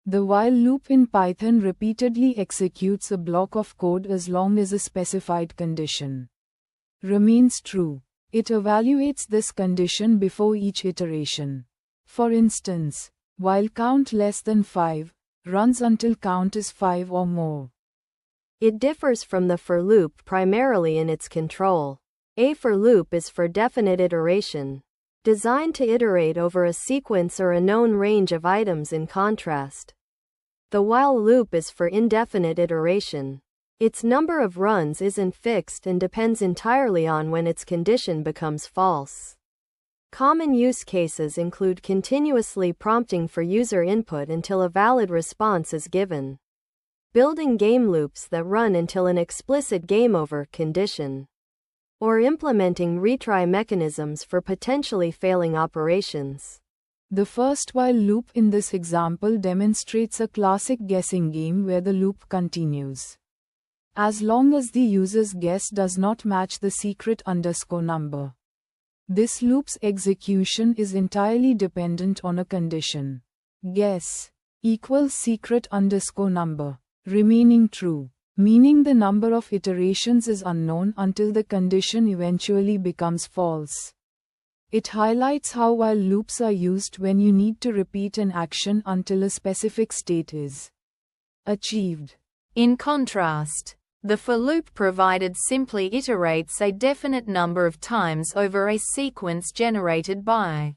The while loop in Python repeatedly executes a block of code as long as a specified condition remains true. It evaluates this condition before each iteration. For instance, while count less than 5 runs until count is 5 or more. It differs from the for loop primarily in its control. A for loop is for definite iteration, designed to iterate over a sequence or a known range of items. In contrast, the while loop is for indefinite iteration. Its number of runs isn't fixed and depends entirely on when its condition becomes false. Common use cases include continuously prompting for user input until a valid response is given, building game loops that run until an explicit game over condition, or implementing retry mechanisms for potentially failing operations. The first while loop in this example demonstrates a classic guessing game where the loop continues as long as the user's guess does not match the secret underscore number. This loop's execution is entirely dependent on a condition. Guess equals secret underscore number remaining true, meaning the number of iterations is unknown until the condition eventually becomes false. It highlights how while loops are used when you need to repeat an action until a specific state is achieved. In contrast, the for loop provided simply iterates a definite number of times over a sequence generated by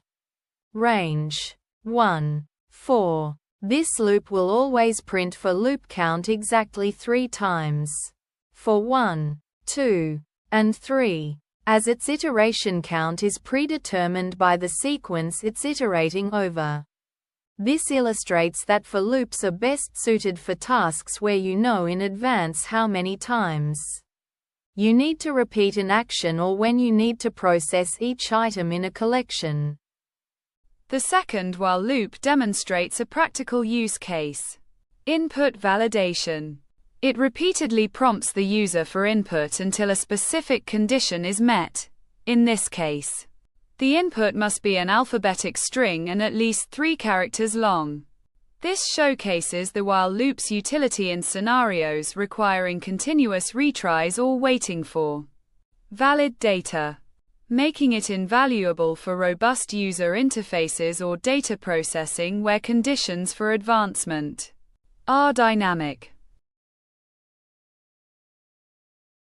range 1, 4. This loop will always print for loop count exactly 3 times, for 1, 2, and 3, as its iteration count is predetermined by the sequence it's iterating over. This illustrates that for loops are best suited for tasks where you know in advance how many times you need to repeat an action or when you need to process each item in a collection. The second while loop demonstrates a practical use case. Input validation. It repeatedly prompts the user for input until a specific condition is met. In this case, the input must be an alphabetic string and at least 3 characters long. This showcases the while loop's utility in scenarios requiring continuous retries or waiting for valid data, making it invaluable for robust user interfaces or data processing where conditions for advancement are dynamic.